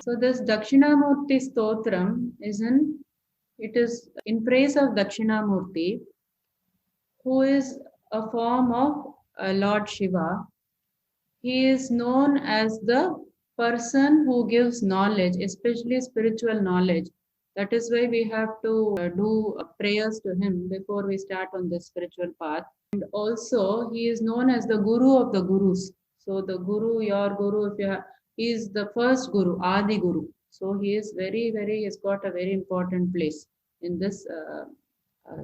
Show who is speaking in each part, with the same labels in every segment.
Speaker 1: So this Dakshinamurti Stotram is in praise of Dakshinamurti, who is a form of Lord Shiva. He is known as the person who gives knowledge, especially spiritual knowledge. That is why we have to do prayers to him before we start on this spiritual path. And also, he is known as the Guru of the Gurus. So, the Guru, your Guru, he is the first Guru, Adi Guru. So, he is he's got a very important place in this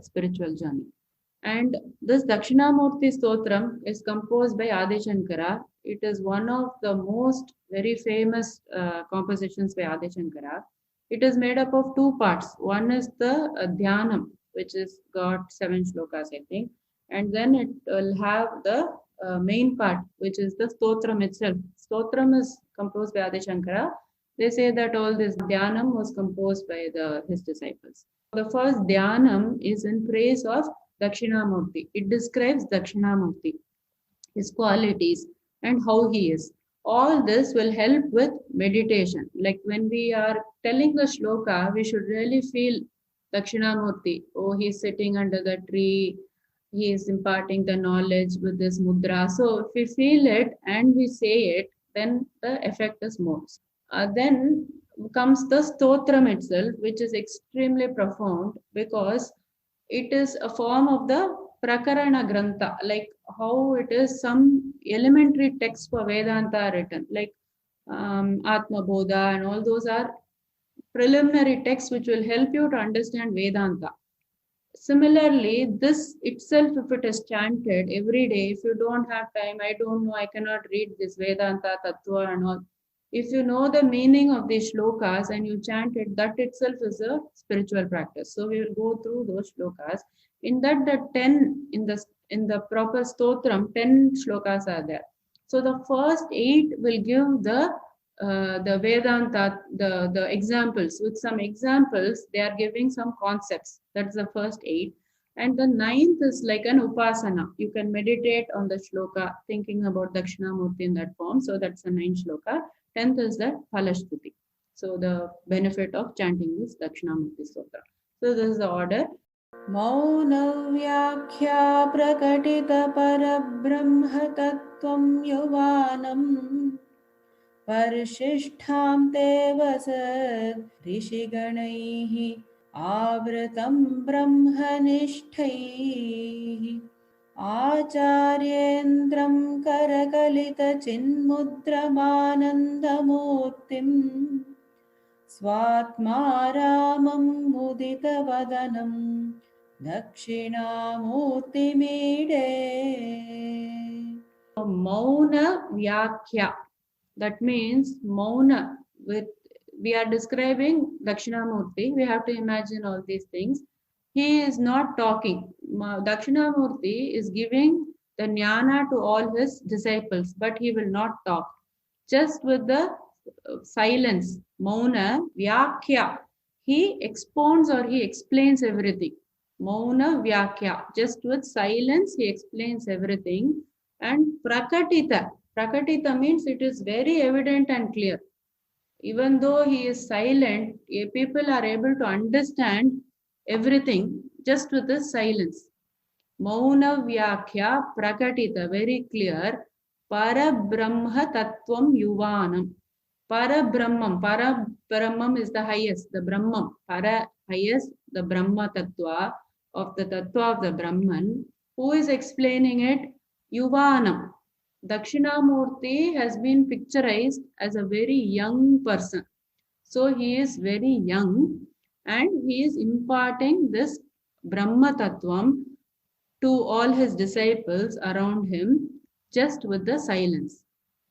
Speaker 1: spiritual journey. And this Dakshinamurti Stotram is composed by Adi Shankara. It is one of the most very famous compositions by Adi Shankara. It is made up of two parts. One is the Dhyanam, which is got 7 shlokas, I think. And then it will have the main part, which is the Stotram itself. Stotram is composed by Adi Shankara. They say that all this Dhyanam was composed by his disciples. The first Dhyanam is in praise of Dakshinamurti. It describes Dakshinamurti, his qualities, and how he is. All this will help with meditation. Like when we are telling the shloka, we should really feel Dakshinamurti. Oh, he's sitting under the tree. He is imparting the knowledge with this mudra. So if we feel it and we say it, then the effect is more. Then comes the stotram itself, which is extremely profound because it is a form of the Prakarana Grantha, like how it is some elementary texts for Vedanta written, like Atma Bodha, and all those are preliminary texts which will help you to understand Vedanta. Similarly, this itself, if it is chanted every day, if you don't have time, I don't know, I cannot read this Vedanta, Tattva and all. If you know the meaning of these shlokas and you chant it, that itself is a spiritual practice. So we will go through those shlokas. In that, the 10 in the proper stotram, 10 shlokas are there. So the first 8 will give the Vedanta, the examples. With some examples, they are giving some concepts. That's the first 8. And the 9th is like an upasana. You can meditate on the shloka, thinking about Dakshinamurti in that form. So that's the 9th shloka. 10th is the Phalashtuti. So the benefit of chanting this Dakshinamurti Stotra. So this is the order. Mouna Vyakhya prakatita parabrahma tattvam yuvanam parishishtham devasad rishiganaihi avratam brahmanishthaihi Acharyendram karakalita chinmudramanandamurtim Swatmaramam mudita vadanam Dakshinamurtimide. Mouna Vyakhya. That means Mouna. We are describing Dakshinamurti. We have to imagine all these things. He is not talking. Dakshinamurti is giving the jnana to all his disciples, but he will not talk. Just with the silence, Mouna Vyakhya, he expounds or he explains everything. Mouna Vyakhya, just with silence, he explains everything. And Prakatita, Prakatita means it is very evident and clear. Even though he is silent, people are able to understand everything just with the silence. Mouna Vyakhya Prakatita, very clear. Parabrahma Tattvam Yuvanam. Parabrahmam is the highest, the Brahman. Para, highest, the Brahma Tattva of the Tattva of the Brahman. Who is explaining it? Yuvanam. Dakshinamurti has been picturized as a very young person. So he is very young and he is imparting this Brahma Tattvam to all his disciples around him just with the silence.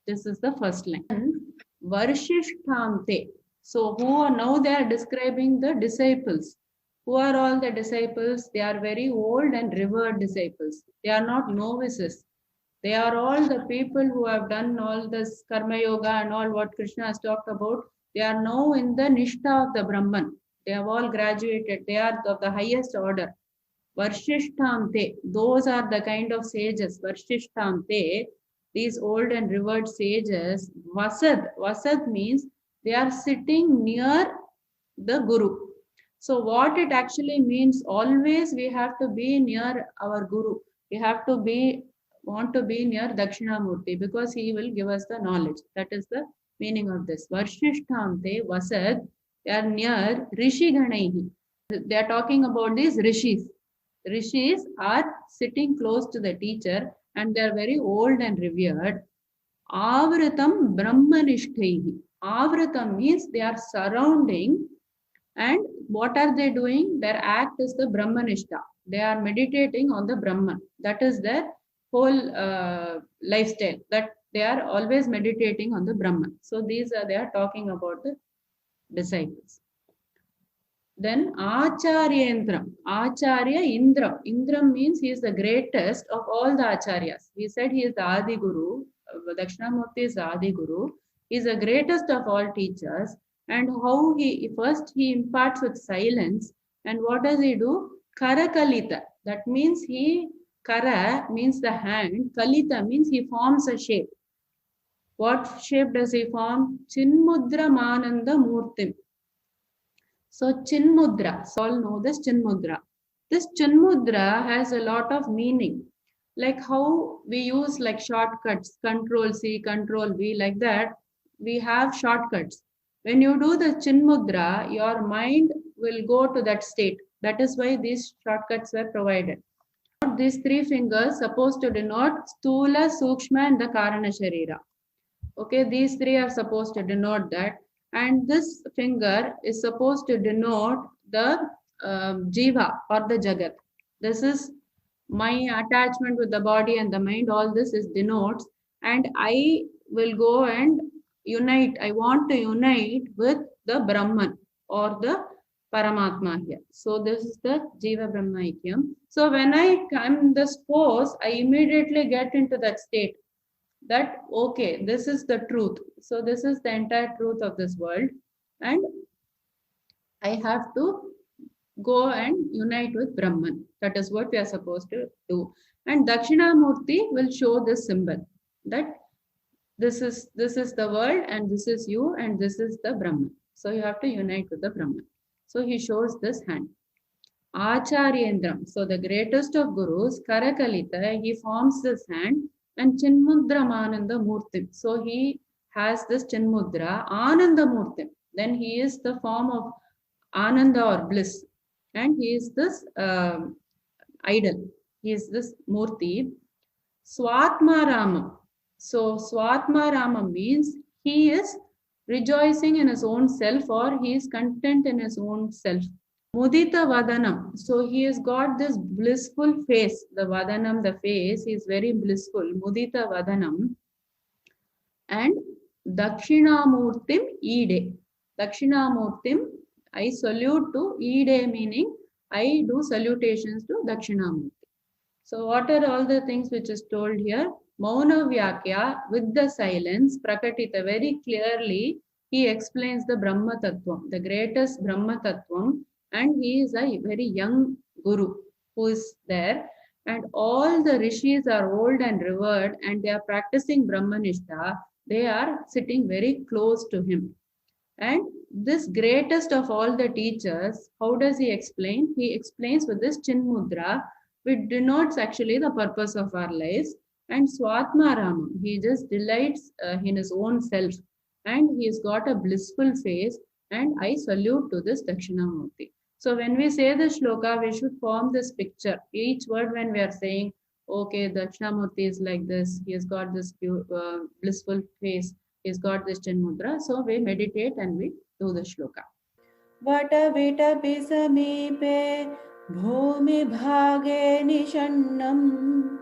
Speaker 1: This is the first line. Varshishtamte. So now they are describing the disciples. Who are all the disciples? They are very old and revered disciples. They are not novices. They are all the people who have done all this karma yoga and all what Krishna has talked about. They are now in the nishtha of the Brahman. They have all graduated. They are of the highest order. Varshishtamte. Those are the kind of sages. Varshishtamte. These old and revered sages. Vasad. Vasad means They are sitting near the Guru. So what it actually means, always we have to be near our Guru. We have to want to be near Dakshinamurti because he will give us the knowledge. That is the meaning of this. Varshishtamte Vasad, they are near Rishi Ganaihi. They are talking about these rishis. Rishis are sitting close to the teacher and they are very old and revered. Avritam Brahmanishtaihi. Avritam means they are surrounding, and what are they doing? Their act is the Brahmanishta. They are meditating on the Brahman. That is their whole lifestyle. That they are always meditating on the Brahman. So they are talking about the disciples. Then Acharyendram. Acharya Indram. Indram means he is the greatest of all the Acharyas. We said he is the Adi Guru. Dakshinamurti is the Adi Guru. He is the greatest of all teachers. And how he imparts with silence. And what does he do? Kara Kalita. That means Kara means the hand. Kalita means he forms a shape. What shape does he form? Chinmudra Mananda Murtim. So Chinmudra, so all know this Chinmudra. This Chinmudra has a lot of meaning. Like how we use like shortcuts, Control C, Control V, like that. We have shortcuts. When you do the Chinmudra, your mind will go to that state. That is why these shortcuts were provided. These three fingers supposed to denote Stula, Sukshma and the Karana Sharira. Okay, these three are supposed to denote that. And this finger is supposed to denote the Jiva or the Jagat. This is my attachment with the body and the mind. All this is denotes. And I will go and unite. I want to unite with the Brahman or the Paramatma here. So this is the Jiva Brahma Aikyam. So when I come in this pose, I immediately get into that state. That okay, this is the truth. So this is the entire truth of this world, and I have to go and unite with Brahman. That is what we are supposed to do. And Dakshinamurti will show this symbol that this is the world and this is you and this is the Brahman. So you have to unite with the Brahman. So he shows this hand. Acharyendram. So the greatest of gurus, Karakalita, he forms this hand. And Chinmudra Mananda Murti. So he has this Chinmudra Ananda Murti. Then he is the form of Ananda or bliss. And he is this idol. He is this Murti. Swatma Rama. So Swatma Rama means he is rejoicing in his own self or he is content in his own self. Mudita Vadanam. So he has got this blissful face. The Vadanam, the face, is very blissful. Mudita Vadanam. And Dakshinamurtim Ide. Dakshinamurtim, I salute to Ide, meaning I do salutations to Dakshinamurti. So what are all the things which is told here? Mouna Vyakhya, with the silence, Prakatita, very clearly, he explains the Brahma Tattvam, the greatest Brahma Tattvam. And he is a very young guru who is there. And all the rishis are old and revered and they are practicing Brahmanishta. They are sitting very close to him. And this greatest of all the teachers, how does he explain? He explains with this Chinmudra, which denotes actually the purpose of our lives. And Swatma Rama, he just delights in his own self. And he's got a blissful face. And I salute to this Dakshinamurti. So when we say the shloka, we should form this picture. Each word when we are saying, okay, Dakshinamurti is like this, he has got this blissful face, he's got this Chinmudra. So we meditate and we do the shloka.
Speaker 2: Vata vita pisameepe bhumi bhage nishannam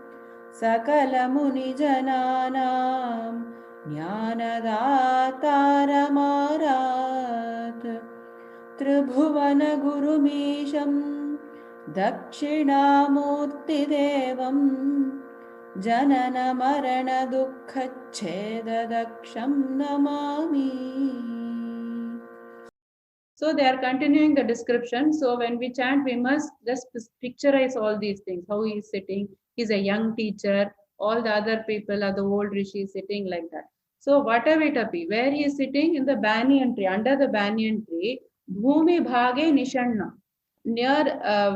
Speaker 2: sakala muni jananam jnanadataramarat Tribhuvana Gurumisham Dakshinamurti Devam Janana Marana Dukkacheda Daksham Namami.
Speaker 1: So they are continuing the description. So when we chant, we must just picturize all these things. How he is sitting. He's a young teacher. All the other people are the old rishis sitting like that. So Vatavitapi, where he is sitting in the banyan tree, under the banyan tree, Bhumi Bhage Nishanna. Near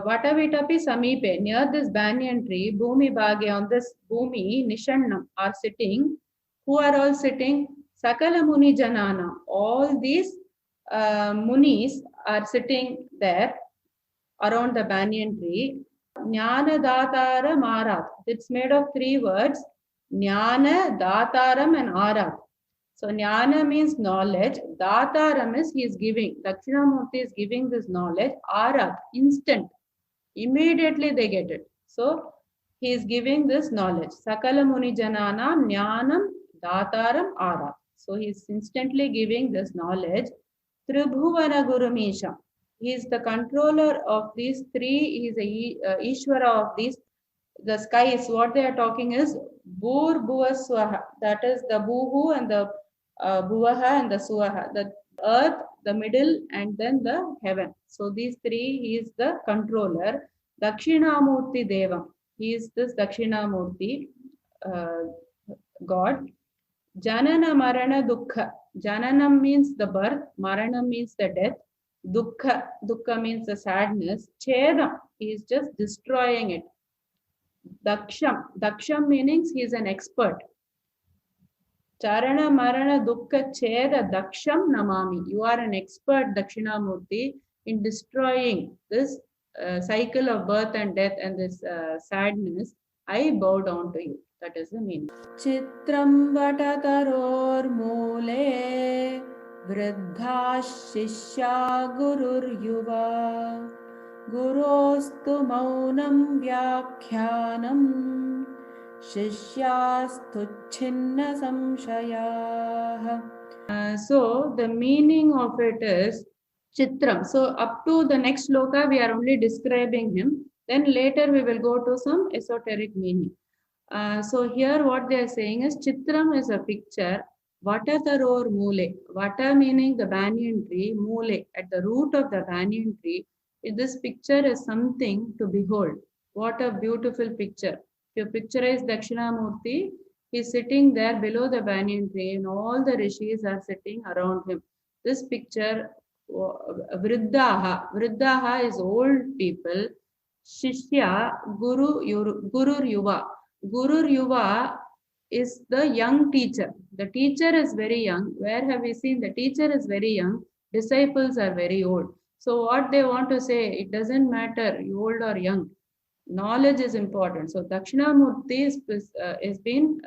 Speaker 1: Vatavitapi Samipe, near this banyan tree, Bhumi Bhage, on this Bhumi, Nishannam are sitting. Who are all sitting? Sakala Muni Janana. All these munis are sitting there around the banyan tree. Jnana Dataram Arat. It's made of three words. Jnana, Dataram and Arat. So Jnana means knowledge. Dataram is he is giving. Dakshinamurti is giving this knowledge. Arat, instant. Immediately they get it. So he is giving this knowledge. Sakala Muni Jananam Jnanam Dataram Arat. So he is instantly giving this knowledge. Tribhuvana Gurumisha. He is the controller of these three. He is the Ishvara of these. The skies, what they are talking is Bur Bhuva Swaha. That is the Bhuhu and the Bhuvaha and the Swaha. The earth, the middle, and then the heaven. So these three, he is the controller. Dakshinamurti Devam. He is this Dakshinamurti God. Janana Marana Dukkha. Jananam means the birth, Maranam means the death. Dukkha, Dukkha means the sadness. Chedam, he is just destroying it. Daksham, Daksham meaning he is an expert. Charana Marana Dukkha Cheda Daksham Namami. You are an expert, Dakshinamurti, in destroying this cycle of birth and death and this sadness. I bow down to you. That is the meaning.
Speaker 2: Chitram Vatataror Mule Vriddha Shishya Gurur Yuva Gurostu Maunam Vyakhyanam Shishyastu Chinna Samshayah.
Speaker 1: So the meaning of it is Chitram. So up to the next sloka we are only describing him. Then later we will go to some esoteric meaning. So here what they are saying is Chitram is a picture. Vatataror Mule. Vata meaning the banyan tree. Mule, at the root of the banyan tree. This picture is something to behold. What a beautiful picture. If you picturize Dakshinamurti, he is sitting there below the banyan tree and all the rishis are sitting around him. This picture, Vriddhaha. Vriddhaha is old people. Shishya, Gurur Yuva. Gurur Yuva is the young teacher. The teacher is very young. Where have we seen the teacher is very young? Disciples are very old. So what they want to say, it doesn't matter you old or young. Knowledge is important. So Dakshinamurti is been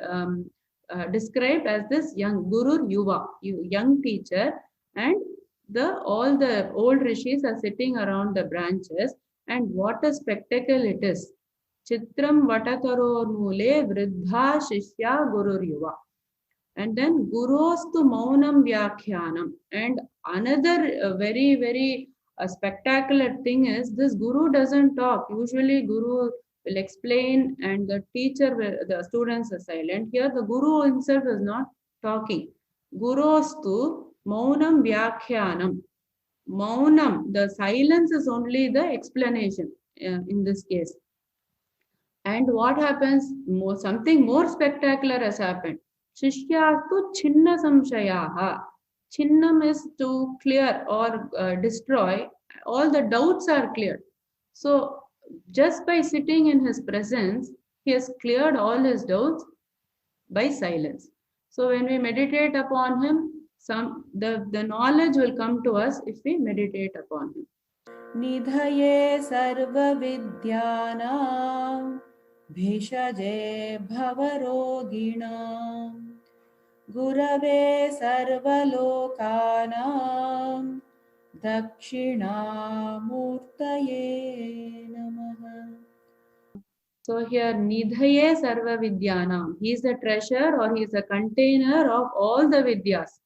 Speaker 1: described as this young Guru Yuva, young teacher, and all the old rishis are sitting around the branches. And what a spectacle it is! Chitram Vatataror Mule Vriddha Shishya Guru Yuva. And then Gurostu Maunam Vyakhyanam. And another very, very spectacular thing is this Guru doesn't talk. Usually Guru will explain and the teacher, the students are silent. Here the Guru himself is not talking. Gurostu Maunam Vyakhyanam. Maunam, the silence is only the explanation in this case. And what happens? Something more spectacular has happened. Shishyastu Chinna Samshayaha. Chinnam is to clear or destroy. All the doubts are cleared. So just by sitting in his presence, he has cleared all his doubts by silence. So when we meditate upon him, the knowledge will come to us if we meditate upon him.
Speaker 2: Nidhaye sarva vidyanam bhishaje bhavaroginam Gurave sarvalokanam Dakshinamurtaye namaha.
Speaker 1: So here Nidhaye Sarva Vidyanam. He is the treasure or he is the container of all the Vidyas.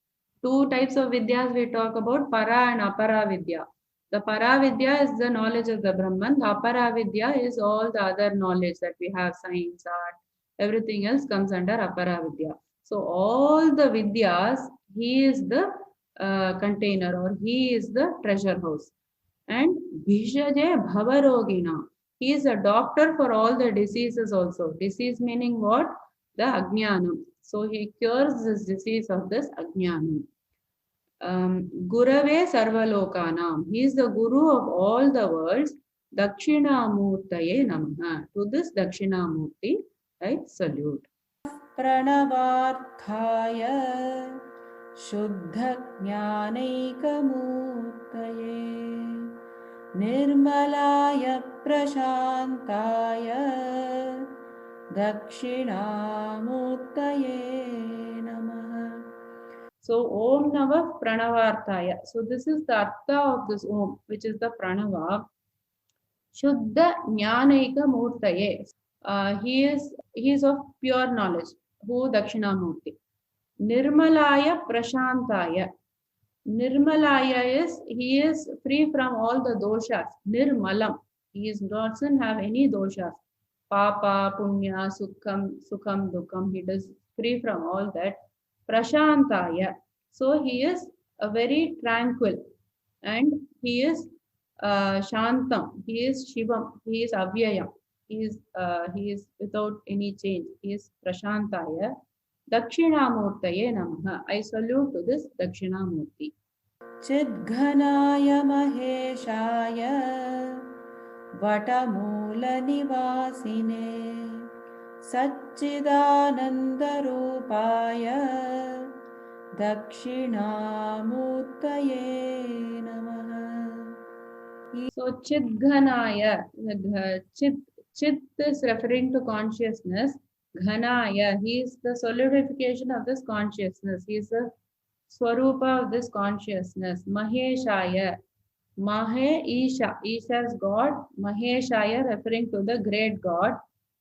Speaker 1: Two types of Vidyas we talk about, Para and Apara Vidya. The Para Vidya is the knowledge of the Brahman. The Apara Vidya is all the other knowledge that we have, science, art, everything else comes under Apara Vidya. So all the Vidyas, he is the container or he is the treasure house. And Bhishaje Bhavarogina. He is a doctor for all the diseases also. Disease meaning what? The Ajnanam. So he cures this disease of this ajnana. Gurave Sarvalokanam. He is the Guru of all the worlds. Dakshinamurtaye Namaha. To this Dakshinamurti, I salute.
Speaker 2: प्रणवार्थाय शुद्धज्ञानैकमूर्तये निर्मलाय प्रशान्ताय दक्षिणामूर्तये नमः.
Speaker 1: So Om Navah Pranavarthaya. So this is the Artha of this Om, which is the Pranava. Shuddha Jnanaika Murtaye. He is of pure knowledge. Who Dakshinamurti. Nirmalaya Prashantaya. Nirmalaya is he is free from all the doshas. Nirmalam. He doesn't have any doshas. Papa, Punya, Sukham, Dukham. He is free from all that. Prashantaya. So he is a very tranquil and he is Shantam. He is Shivam. He is Avyayam. He is without any change. He is Prashantaya. Dakshinamurtaye Namaha. I salute to this Dakshinamurti.
Speaker 2: चिद्घनाय महेशाय वटमूलनिवासिने सच्चिदानन्दरूपाय दक्षिणामूर्तये नमः.
Speaker 1: So Chidghanaya, Chit is referring to consciousness. Ghanaya, he is the solidification of this consciousness. He is the Swarupa of this consciousness. Maheshaya, Mahe Isha, Isha is God. Maheshaya referring to the great God.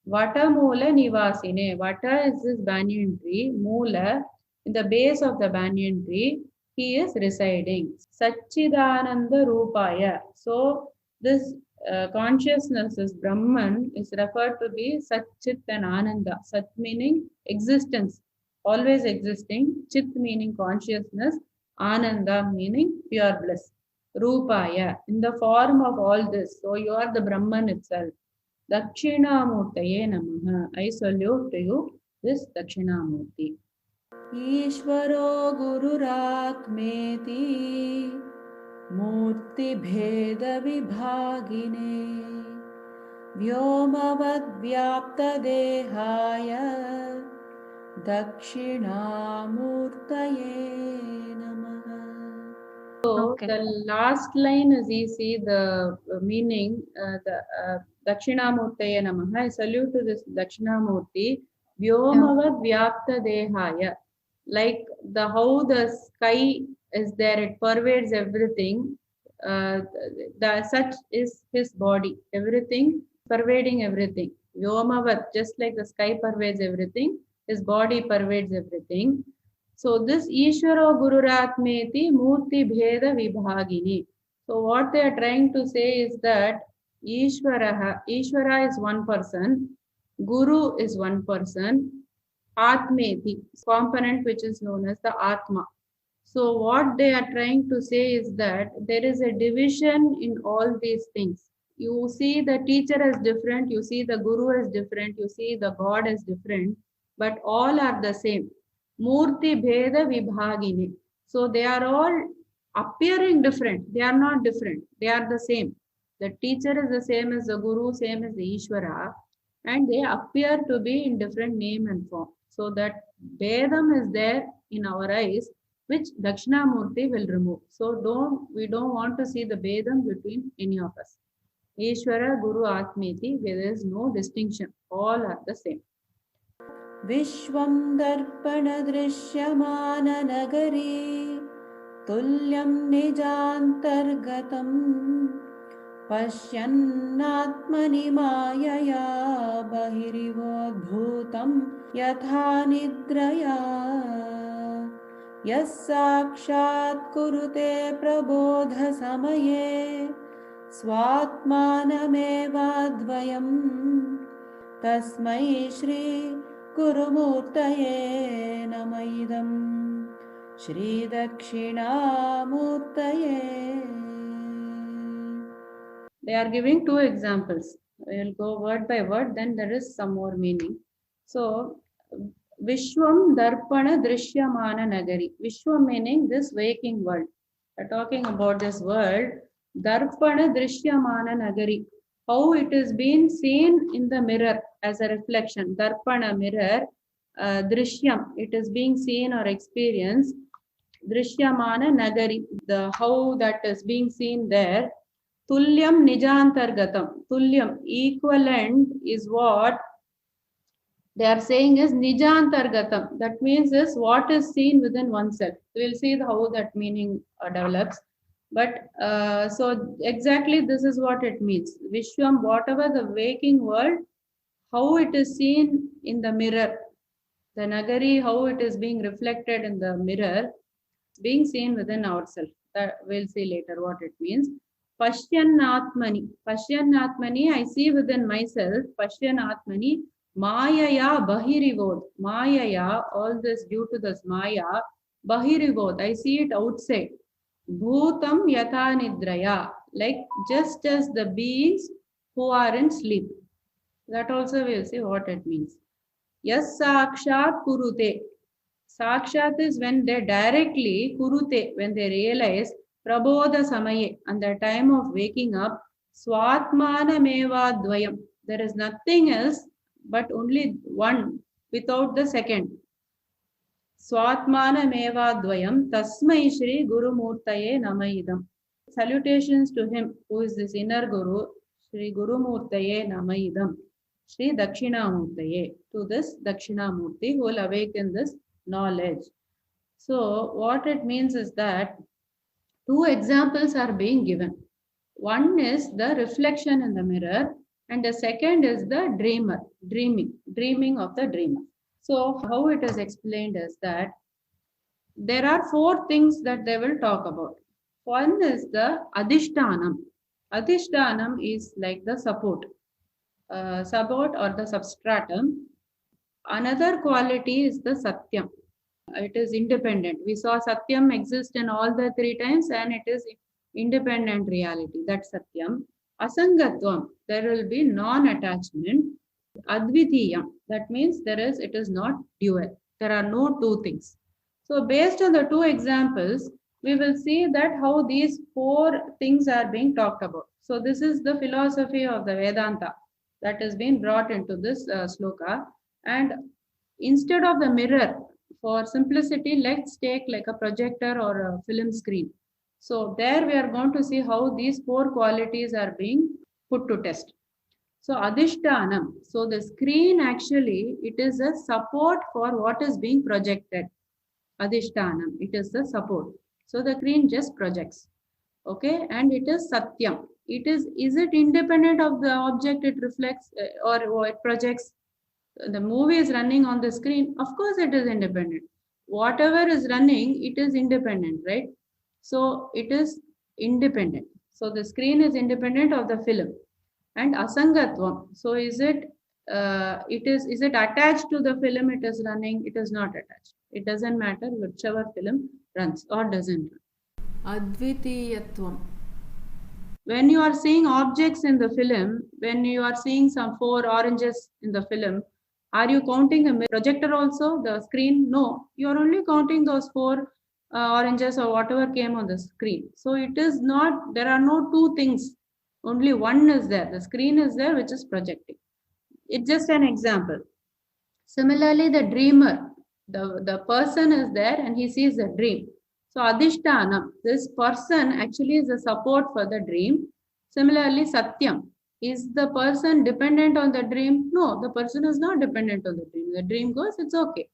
Speaker 1: Vata Moola Nivasine. Vata is this banyan tree. Moola, in the base of the banyan tree, he is residing. Satchidananda Rupaya. So this consciousness is Brahman is referred to be Satchit and Ananda. Sat meaning existence, always existing. Chit meaning consciousness. Ananda meaning pure bliss. Rupaya, in the form of all this. So you are the Brahman itself. Dakshinamurtaye Namaha. I salute to you this Dakshinamurti.
Speaker 2: ईश्वरो गुरुरात्मेति मूर्तिभेदविभागिने व्योमवद्व्याप्तदेहाय दक्षिणामूर्तये नमः.
Speaker 1: So the last line is easy, the meaning, Dakshinamurtaye Namaha. I salute to this Dakshinamurti. Vyomavad Vyapta Dehaya. Like how the sky is there, it pervades everything. Such is his body. Everything, pervading everything. Vyomavad, just like the sky pervades everything, his body pervades everything. So this Ishvara Gururatmeti Murti Bheda Vibhagini. So what they are trying to say is that Ishvara is one person, Guru is one person, Atmeti, component which is known as the Atma. So what they are trying to say is that there is a division in all these things. You see the teacher as different, you see the Guru as different, you see the God as different, but all are the same. Murti Bheda Vibhagini. So they are all appearing different. They are not different. They are the same. The teacher is the same as the Guru, same as the Ishvara, and they appear to be in different name and form. So that Vedam is there in our eyes, which Dakshinamurti will remove. So we don't want to see the Vedam between any of us. Ishvara, Guru, Atmeti, there is no distinction. All are the same.
Speaker 2: विश्वं दर्पणदृश्यमाननगरी तुल्यं निजान्तर्गतं पश्यन्नात्मनि मायया बहिरिवोद्भूतं यथा निद्रया यः साक्षात् कुरुते प्रबोधसमये स्वात्मानमेवाद्वयं तस्मै श्री गुरुमूर्तये नमः इदं श्री दक्षिणामूर्तये.
Speaker 1: They are giving two examples. We will go word by word, then there is some more meaning. So Vishwam Darpana Drishyamana Nagari. Vishwam meaning this waking world. We're talking about this world. Darpana Drishyamana Nagari. How it is being seen in the mirror as a reflection. Darpana mirror. Drishyam. It is being seen or experienced. Drishyamana Nagari. The how that is being seen there. Tulyam Nijantargatam. Tulyam. Equivalent is what they are saying is Nijantargatam. That means is what is seen within oneself. We'll see how that meaning develops. But so exactly this is what it means. Vishwam, whatever the waking world, how it is seen in the mirror. The Nagari, how it is being reflected in the mirror, being seen within ourselves. That we'll see later what it means. Pasyanatmani. Pasyanatmani, I see within myself. Pasyanatmani. Mayaya bahirivod. Mayaya, all this due to this Maya. Bahirivod, I see it outside. Bhutam yatha nidraya. Like just as the beings who are in sleep. That also we'll see what it means. Yas sakshat kurute. Sakshat is when they directly, kurute, when they realize, prabodha samaye, and the time of waking up, swatmana meva dvayam. There is nothing else but only one without the second. Swatmana meva dvayam tasmai shri gurumurtaye namaidam. Salutations to him who is this inner guru, Shri Gurumurtaye namaidam. Shri Dakshinamurtaye, to this Dakshinamurti who will awaken this knowledge. So what it means is that two examples are being given. One is the reflection in the mirror, and the second is the dreamer, dreaming of the dreamer. So how it is explained is that there are four things that they will talk about. One is the Adhishtanam. Adhishtanam is like the support or the substratum. Another quality is the Satyam. It is independent. We saw Satyam exist in all the three times and it is independent reality. That's Satyam. Asangatvam, there will be non-attachment. Advitiyam, that means it is not dual. There are no two things. So based on the two examples, we will see that how these four things are being talked about. So this is the philosophy of the Vedanta that has been brought into this sloka. And instead of the mirror, for simplicity, let's take like a projector or a film screen. So there we are going to see how these four qualities are being put to test. So Adhishtanam, so the screen actually, it is a support for what is being projected. Adhishtanam, it is the support. So the screen just projects. Okay, and it is Satyam. Is it independent of the object it reflects or it projects? The movie is running on the screen, of course it is independent. Whatever is running, it is independent, right? So it is independent. So the screen is independent of the film. And Asangatvam, so is it attached to the film it is running? It is not attached. It doesn't matter whichever film runs or doesn't run.
Speaker 2: Advitiyatvam.
Speaker 1: When you are seeing objects in the film, when you are seeing some 4 oranges in the film, are you counting the projector also, the screen? No, you are only counting those 4 oranges or whatever came on the screen. So it is not, there are no two things. Only one is there. The screen is there, which is projecting. It's just an example. Similarly, the dreamer, the person is there and he sees the dream. So Adhishtanam, this person actually is the support for the dream. Similarly, Satyam, is the person dependent on the dream? No, the person is not dependent on the dream. The dream goes, it's okay.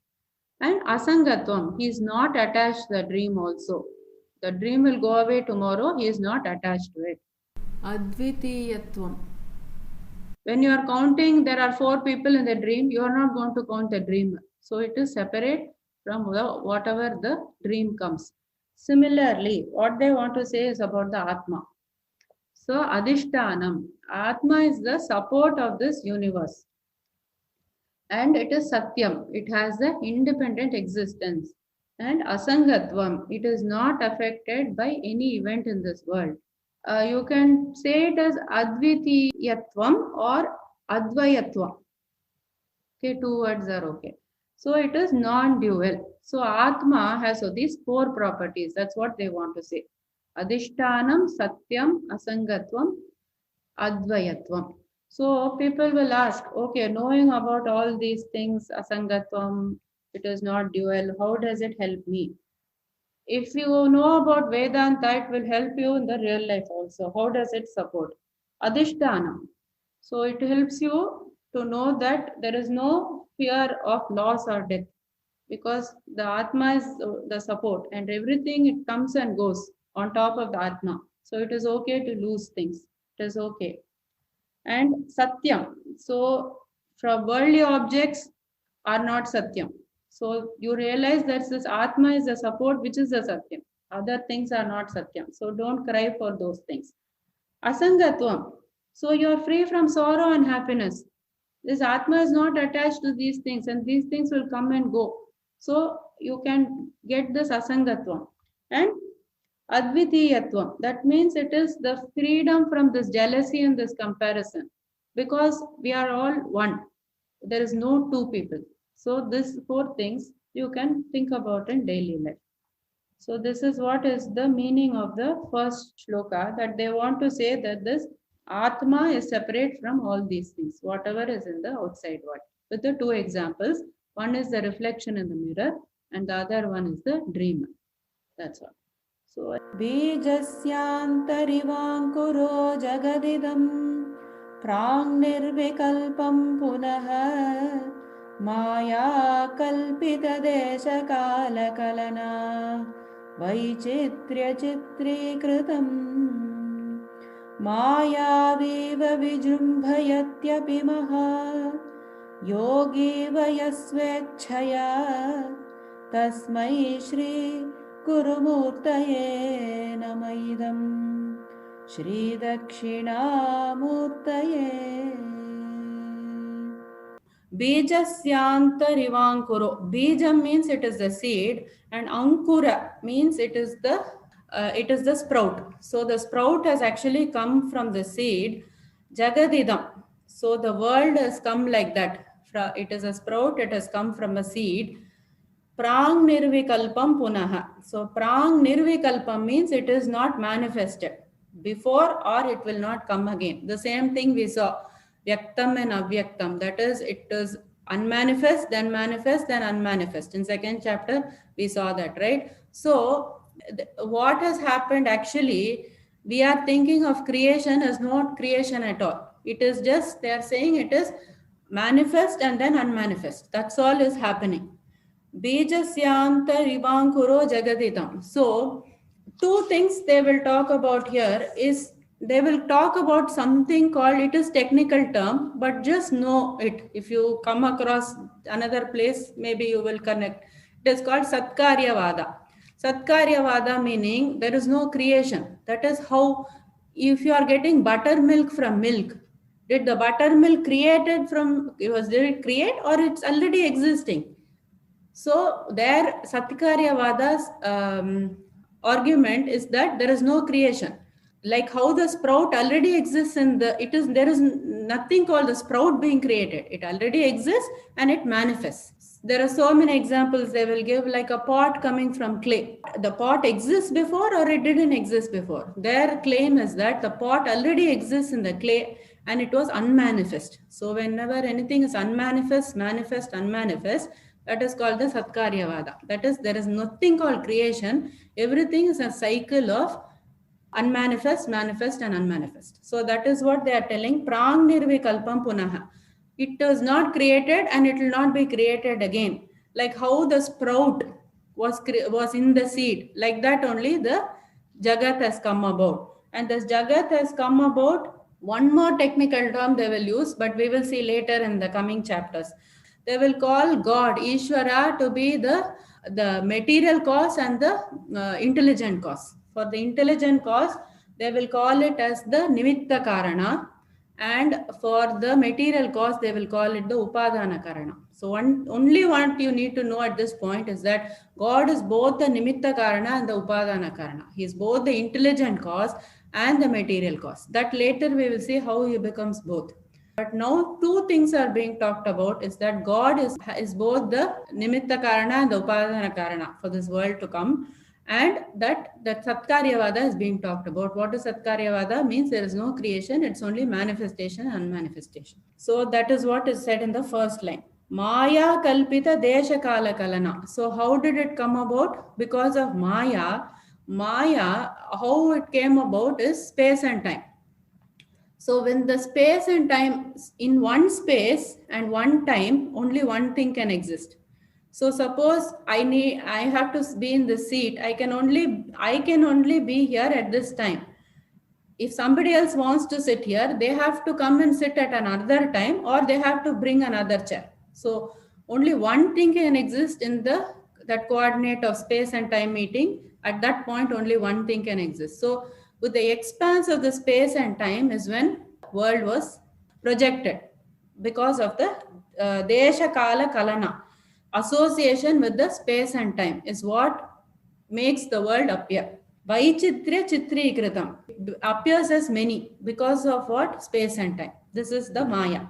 Speaker 1: And Asangatvam, he is not attached to the dream also. The dream will go away tomorrow, he is not attached to it.
Speaker 2: Advitiyatvam.
Speaker 1: When you are counting, there are 4 people in the dream, you are not going to count the dreamer. So it is separate from whatever the dream comes. Similarly, what they want to say is about the Atma. So Adhishtanam, Atma is the support of this universe. And it is Satyam, it has the independent existence. And Asangatvam, it is not affected by any event in this world. You can say it as Advitiyatvam or Advayatvam. Okay, 2 words are okay. So it is non-dual. So Atma has these four properties. That's what they want to say. Adhishtanam, Satyam, Asangatvam, Advayatvam. So people will ask, okay, knowing about all these things, Asangatvam, it is not dual, how does it help me? If you know about Vedanta, it will help you in the real life also. How does it support? Adhishtanam. So it helps you to know that there is no fear of loss or death because the Atma is the support and everything it comes and goes on top of the Atma. So it is okay to lose things. It is okay. And Satyam. So from worldly objects are not Satyam. So you realize that this Atma is the support which is the Satyam. Other things are not Satyam. So don't cry for those things. Asangatvam. So you are free from sorrow and happiness. This Atma is not attached to these things and these things will come and go. So you can get this Asangatvam. And Advitiyatvam. That means it is the freedom from this jealousy and this comparison. Because we are all one. There is no two people. So these four things you can think about in daily life. So this is what is the meaning of the first shloka, that they want to say that this Atma is separate from all these things, whatever is in the outside world. With the two examples, one is the reflection in the mirror and the other one is the dream. That's all. So
Speaker 2: बीजस्यान्तरिवाङ्कुरो जगदिदं प्राङ्निर्विकल्पं पुनः मायाकल्पितदेशकालकलना वैचित्र्यचित्रीकृतम् मायावीव विजृम्भयत्यपि योगी वयस्वेच्छया तस्मै श्री गुरुमूर्तये नमः इदं श्रीदक्षिणामूर्तये
Speaker 1: Bijasyantarivankuro. Bijam means it is the seed and Ankura means it is the sprout. So the sprout has actually come from the seed. Jagadidam. So the world has come like that. It is a sprout, it has come from a seed. Prang nirvikalpam punaha. So prang nirvikalpam means it is not manifested before or it will not come again. The same thing we saw. Vyaktam and avyaktam. That is, it is unmanifest, then manifest, then unmanifest. In second chapter, we saw that, right? So what has happened actually, we are thinking of creation as not creation at all. It is just, they are saying it is manifest and then unmanifest. That's all is happening. Bijasyanta rivankuro jagaditam. So, two things they will talk about here is they will talk about something called, it is technical term, but just know it. If you come across another place, maybe you will connect. It is called Satkaryavada. Satkaryavada meaning there is no creation. That is how, if you are getting buttermilk from milk, did the buttermilk did it create or it's already existing? So there Satkaryavada's argument is that there is no creation. Like how the sprout already exists there is nothing called the sprout being created. It already exists and it manifests. There are so many examples they will give, like a pot coming from clay. The pot exists before or it didn't exist before. Their claim is that the pot already exists in the clay and it was unmanifest. So whenever anything is unmanifest, manifest, unmanifest, that is called the Satkaryavada. That is, there is nothing called creation. Everything is a cycle of unmanifest, manifest and unmanifest. So that is what they are telling. Prang nirvikalpam punaha. It was not created and it will not be created again. Like how the sprout was in the seed. Like that only the Jagat has come about. And this Jagat has come about, one more technical term they will use, but we will see later in the coming chapters. They will call God, Ishvara, to be the material cause and the intelligent cause. For the intelligent cause, they will call it as the Nimitta Karana. And for the material cause, they will call it the Upadana Karana. So only what you need to know at this point is that God is both the Nimitta Karana and the Upadana Karana. He is both the intelligent cause and the material cause. That later we will see how he becomes both. But now two things are being talked about, is that God is both the Nimitta Karana and the Upadana Karana for this world to come, and that Satkaryavada is being talked about. What is Satkaryavada? Means there is no creation, it's only manifestation and manifestation. So that is what is said in the first line. Maya Kalpita Desha Kala Kalana. So how did it come about? Because of Maya. Maya, how it came about is space and time. So when the space and time, in one space and one time, only one thing can exist. So suppose I have to be in the seat. I can only be here at this time. If somebody else wants to sit here, they have to come and sit at another time, or they have to bring another chair. So only one thing can exist in that coordinate of space and time meeting. At that point, only one thing can exist. So with the expanse of the space and time is when world was projected, because of the Desha Kala Kalana. Association with the space and time is what makes the world appear. Vaichitra Chitrikritam appears as many because of what? Space and time. This is the Maya.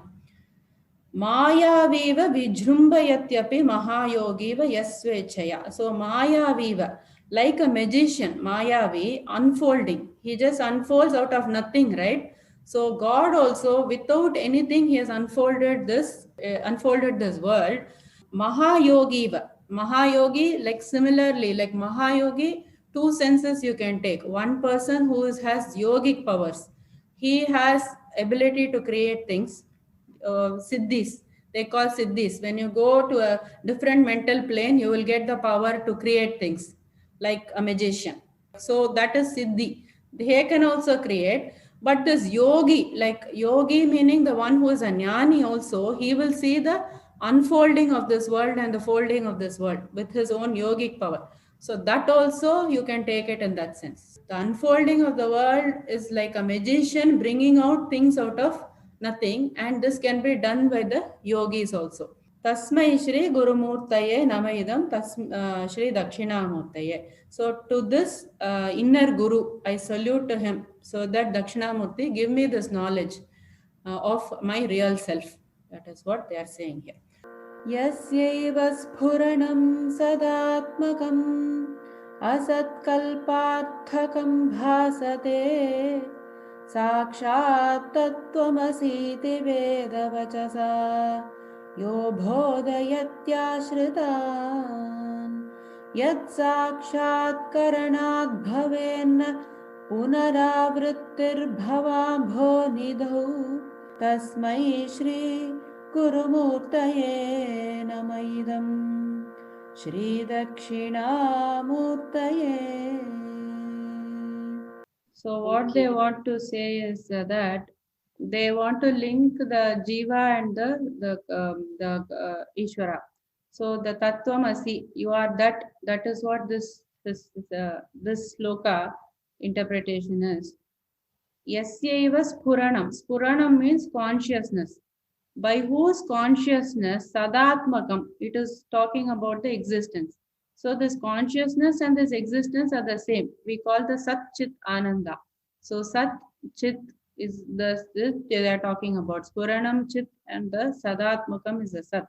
Speaker 1: Maya Viva Vijrumbayatyapi Mahayogiva Yasvechaya. So Maya Viva, like a magician, Mayavi, unfolding. He just unfolds out of nothing, right? So God also, without anything, he has unfolded this world. Mahayogiva. Mahayogi, like similarly, like Mahayogi, two senses you can take. One person who has yogic powers. He has ability to create things. Siddhis, they call siddhis. When you go to a different mental plane, you will get the power to create things like a magician. So that is siddhi. They can also create. But this yogi, like yogi meaning the one who is a jnani also, he will see the unfolding of this world and the folding of this world with his own yogic power. So that also you can take it in that sense. The unfolding of the world is like a magician bringing out things out of nothing, and this can be done by the yogis also. Tasmai Shri Gurumurtaye Namaidam Shri Dakshinamurtaye. So to this inner Guru, I salute to him, so that Dakshinamurti give me this knowledge of my real self. That is what they are saying here.
Speaker 2: यस्यैव स्फुरणं सदात्मकम् असत्कल्पार्थकं भासते साक्षात् तत्त्वमसीति वेदवचसा यो बोधयत्याश्रितान् यत्साक्षात्करणाद् भवेन्न पुनरावृत्तिर्भवाम्भो निधौ तस्मै श्री गुरुमूर्तये नमः श्री दक्षिणामूर्तये.
Speaker 1: So what they want to say is that they want to link the Jiva and the Ishvara. So the Tattvamasi, you are that. That is what this sloka interpretation is. Yasyaiva Spuranam. Spuranam means consciousness. By whose consciousness? Sadatmakam. It is talking about the existence. So this consciousness and this existence are the same. We call the Sat Chit Ananda. So Sat Chit is this they are talking about. Spuranam Chit and the Sadatmakam is the Sat.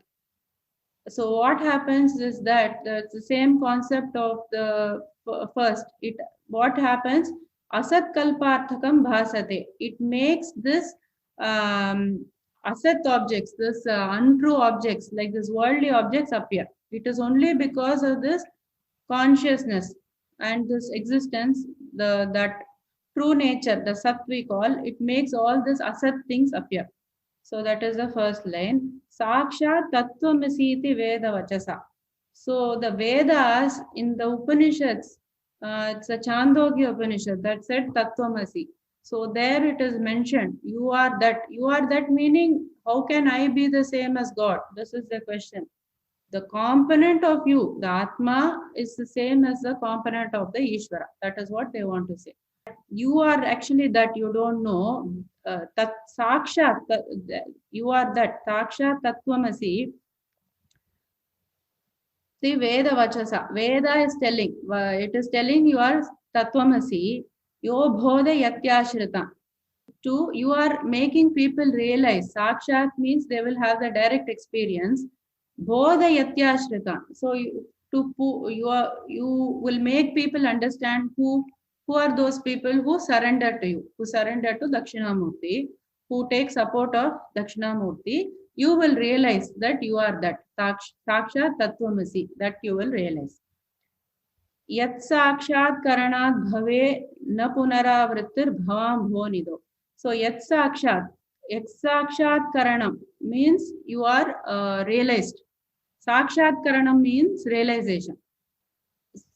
Speaker 1: So what happens is that it's the same concept of the first. What happens? Asat kalparthakam bhasate. It makes this asat objects, this untrue objects, like this worldly objects appear. It is only because of this consciousness and this existence, that true nature, the sat we call, it makes all this asat things appear. So that is the first line. Sakshat Tattvamasi Veda Vachasa. So the Vedas in the Upanishads, it's a Chandogya Upanishad that said Tattvamasi. So there it is mentioned, you are that. You are that meaning, how can I be the same as God? This is the question. The component of you, the Atma, is the same as the component of the Ishvara. That is what they want to say. You are actually that, you don't know. Tat Sakshat, you are that. Sakshat Tattvamasi. See, Veda Vachasa. Veda is telling, it is telling you are Tattvamasi. Yo Bodha Yatyashrita. you are making people realize. Sakshat means they will have the direct experience. Bodha yatyashrita. So you will make people understand who are those people who surrender to you, who surrender to Dakshinamurti, who take support of Dakshinamurti. You will realize that you are that. Sakshat Tattvamasi, that you will realize. Yat sakshat karanat bhave na punaravrittir bhavam bhonido. So yat sakshat karanam means you are realized. Sakshat karanam means realization.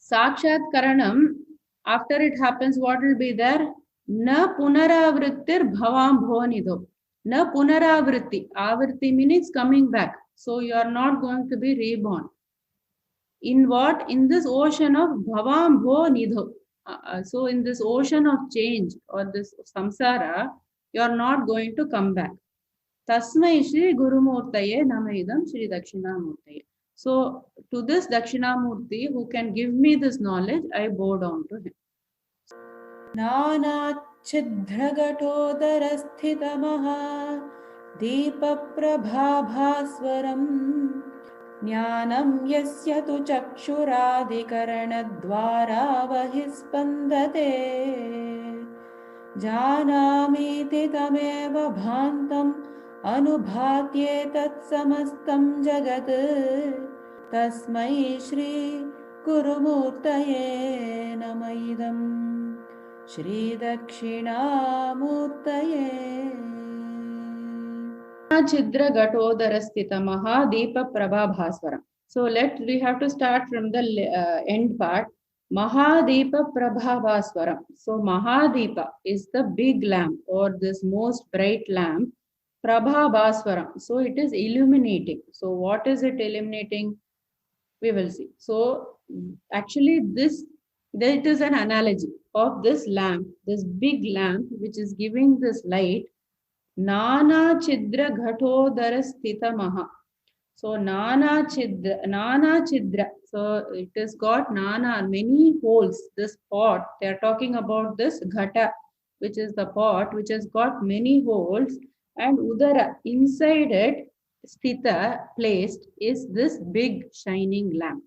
Speaker 1: Sakshat karanam, after it happens, what will be there? Na punaravrittir bhavam bhonido. Na punaravritti. Avritti means coming back. So you are not going to be reborn. In what? In this ocean of bhavam bho nidho. So in this ocean of change or this samsara, you are not going to come back. Tasmai Shri Gurumurtaye Namaidam Shri Dakshinamurtaye. So to this Dakshinamurti who can give me this knowledge, I bow down to him.
Speaker 2: नानाच्छिद्रघटोदरस्थितमः दीपप्रभाभास्वरम् ज्ञानं यस्य तु चक्षुरादिकरणद्वारा बहिस्पन्दते जानामीति तमेव भान्तम् अनुभात्येतत् समस्तं जगत् तस्मै श्री गुरुमूर्तये नमः इदं श्री दक्षिणामूर्तये
Speaker 1: Chidra Gatodara Stitamaha Deepa Prabha Bhaswaram. So we have to start from the end part. Mahadeepa Prabha Bhaswaram. So Mahadeepa is the big lamp or this most bright lamp. Prabha Bhaswaram. So it is illuminating. So what is it illuminating? We will see. So actually it is an analogy of this lamp, this big lamp which is giving this light. Nana Chidra Ghatodara Stitamaha. So Nana Chidra. So it has got Nana, many holes. This pot, they are talking about this Ghata, which is the pot, which has got many holes. And Udara, inside it, Stita, placed, is this big shining lamp.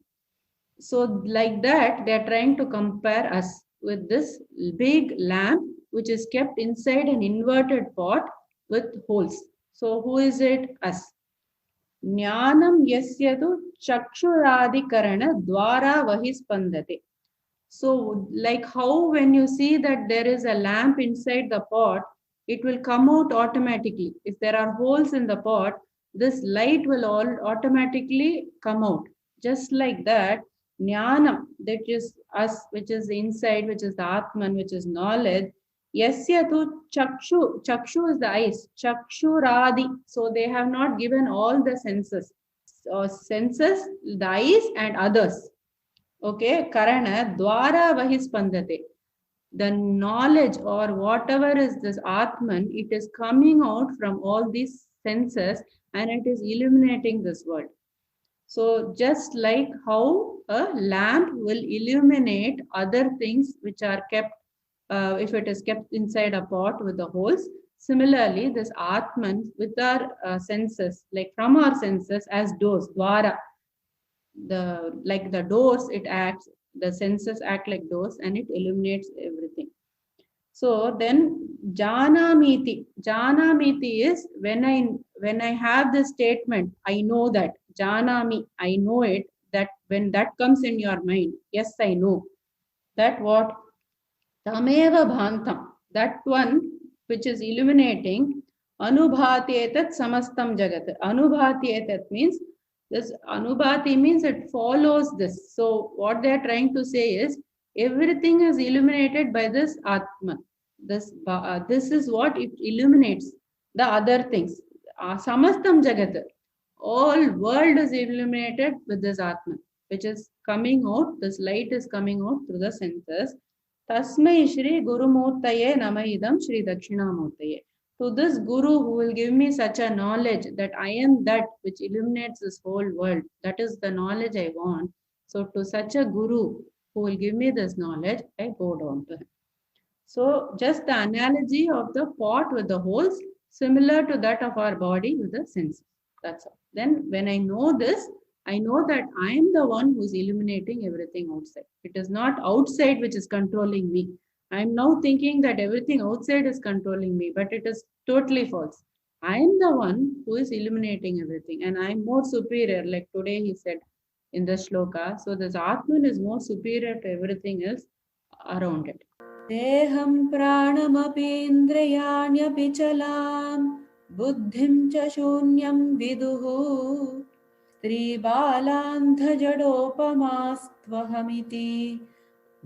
Speaker 1: So like that, they are trying to compare us with this big lamp, which is kept inside an inverted pot with holes. So who is it? Us. Jnanam yasyatu chakshuradikarana dwara vahispandate. So like how when you see that there is a lamp inside the pot, it will come out automatically. If there are holes in the pot, this light will all automatically come out. Just like that, Jnanam, that is us, which is inside, which is the Atman, which is knowledge. Yasya tu chakshu. Chakshu is the eyes. Chakshuradi. So they have not given all the senses. So senses, the eyes and others. Okay. Karana dwara vahispandate. The knowledge or whatever is this Atman, it is coming out from all these senses and it is illuminating this world. So just like how a lamp will illuminate other things which are kept if it is kept inside a pot with the holes. Similarly, this Atman with our senses, like from our senses as doors, dwara, like the doors, it acts, the senses act like doors and it illuminates everything. So then Janamiti. Janamiti is when I have this statement, I know that. Janami, I know it, that when that comes in your mind, yes, I know. That what? Tameva bhantam, that one which is illuminating, anubhatyetat samastam jagat. Anubhatyetat means, this anubhati means it follows this. So what they are trying to say is, everything is illuminated by this Atman. This is what it illuminates the other things. Samastam jagat. All world is illuminated with this Atman, which is coming out, this light is coming out through the senses. Tasmai Shri Gurumurtaye Namaidam Shri Dakshinamurtaye. To this Guru who will give me such a knowledge that I am that which illuminates this whole world, that is the knowledge I want. So to such a Guru who will give me this knowledge, I bow down to him. So just the analogy of the pot with the holes, similar to that of our body with the senses. That's all. Then when I know this, I know that I am the one who is illuminating everything outside. It is not outside which is controlling me. I am now thinking that everything outside is controlling me, but it is totally false. I am the one who is illuminating everything, and I am more superior. Like today he said in the shloka. So this Atman is more superior to everything else around it.
Speaker 2: देहं प्राणमपीन्द्रियाण्यपि चलां बुद्धिं च शून्यं विदुः स्त्रीबालान्धजडोपमास्त्वहमिति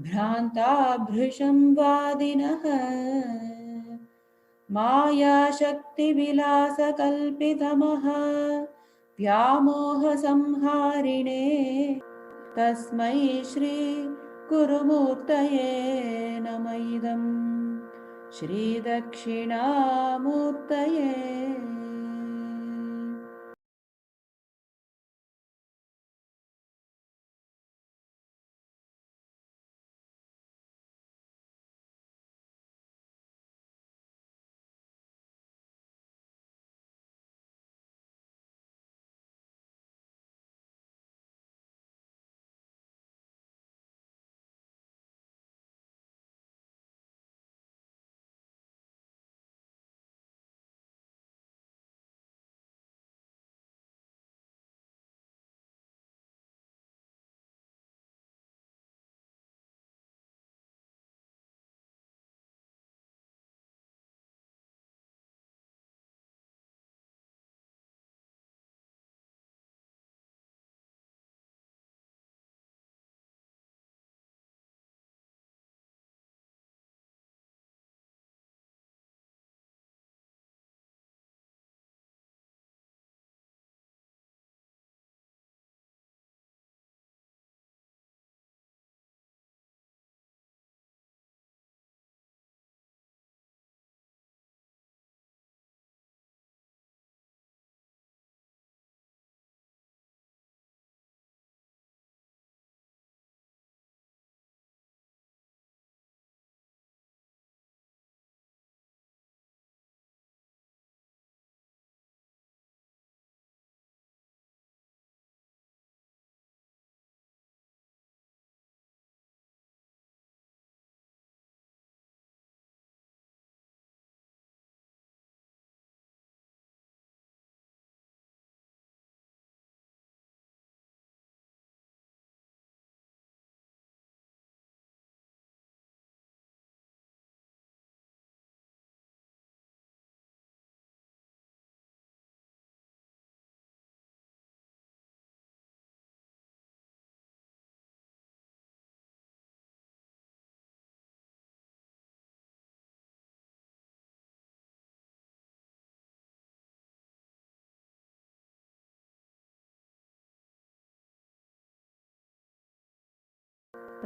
Speaker 2: भ्रान्ता भृशं वादिनः मायाशक्तिविलासकल्पितमः व्यामोहसंहारिणे तस्मै श्री गुरुमूर्तये नम इदं श्रीदक्षिणामूर्तये।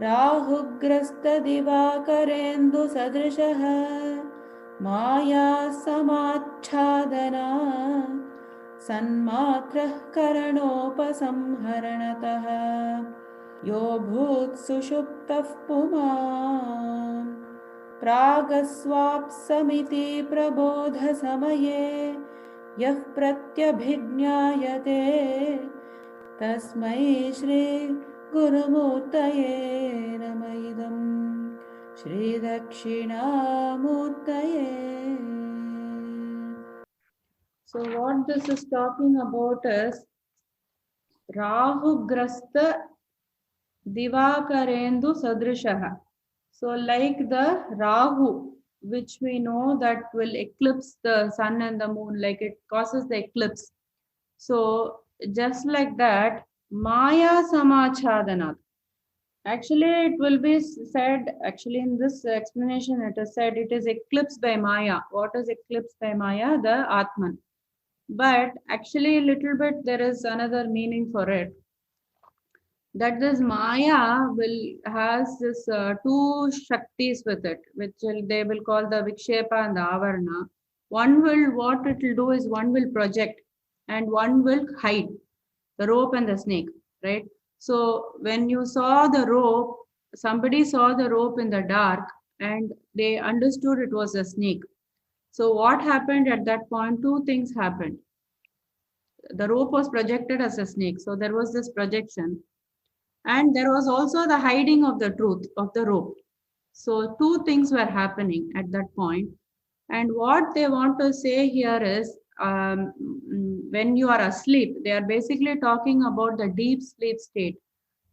Speaker 2: राहुग्रस्तदिवाकरेन्दुसदृशः मायासमाच्छादना सन्मात्रः करणोपसंहरणतः यो भूत्सुषुप्तः पुमान् प्रागस्वाप्समिति प्रबोधसमये यः प्रत्यभिज्ञायते तस्मै श्री गुरुमूर्तये नम इदं श्रीदक्षिणामूर्तये।
Speaker 1: So what this is talking about is Rahugrasta Divakarendu Sadrishaha. So like the Rahu, which we know that will eclipse the sun and the moon, like it causes the eclipse. So just like that, Maya Samachadana. Actually, it will be said, actually in this explanation, it is said it is eclipsed by Maya. What is eclipsed by Maya? The Atman. But actually, a little bit, there is another meaning for it. That this Maya has this two Shaktis with it, which they will call the Vikshepa and the Avarna. What it will do is one will project and one will hide, the rope and the snake, right? So when you saw the rope, somebody saw the rope in the dark and they understood it was a snake. So what happened at that point? Two things happened. The rope was projected as a snake, so there was this projection, and there was also the hiding of the truth of the rope. So two things were happening at that point. And what they want to say here is, when you are asleep, they are basically talking about the deep sleep state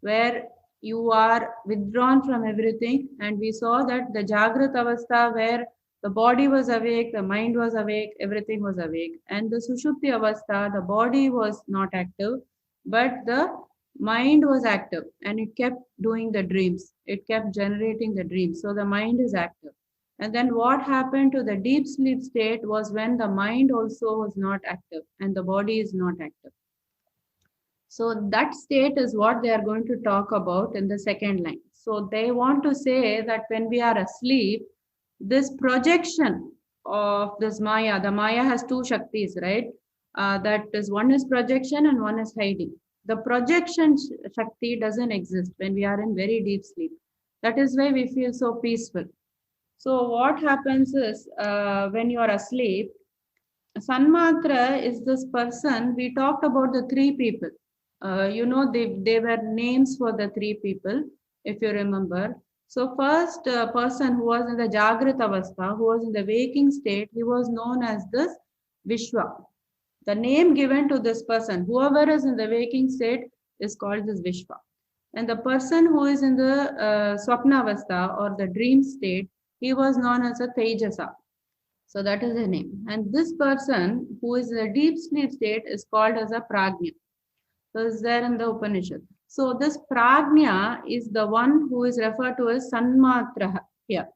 Speaker 1: where you are withdrawn from everything. And we saw that the Jagrat Avastha, where the body was awake, the mind was awake, everything was awake. And the Sushupti Avastha, the body was not active, but the mind was active and it kept doing the dreams. It kept generating the dreams. So the mind is active. And then what happened to the deep sleep state was when the mind also was not active and the body is not active. So that state is what they are going to talk about in the second line. So they want to say that when we are asleep, this projection of this Maya, the Maya has two Shaktis, right? That is, one is projection and one is hiding. The projection Shakti doesn't exist when we are in very deep sleep. That is why we feel so peaceful. So what happens is, when you are asleep, Sanmatra is this person. We talked about the three people. They were names for the three people, if you remember. So first person who was in the Jagrat Avastha, who was in the waking state, he was known as this Vishwa. The name given to this person, whoever is in the waking state, is called this Vishwa. And the person who is in the Swapna Avastha or the dream state, he was known as a Tejasa. So that is the name. And this person who is in a deep sleep state is called as a Prajna. So it's there in the Upanishad. So this Prajna is the one who is referred to as Sanmatra here.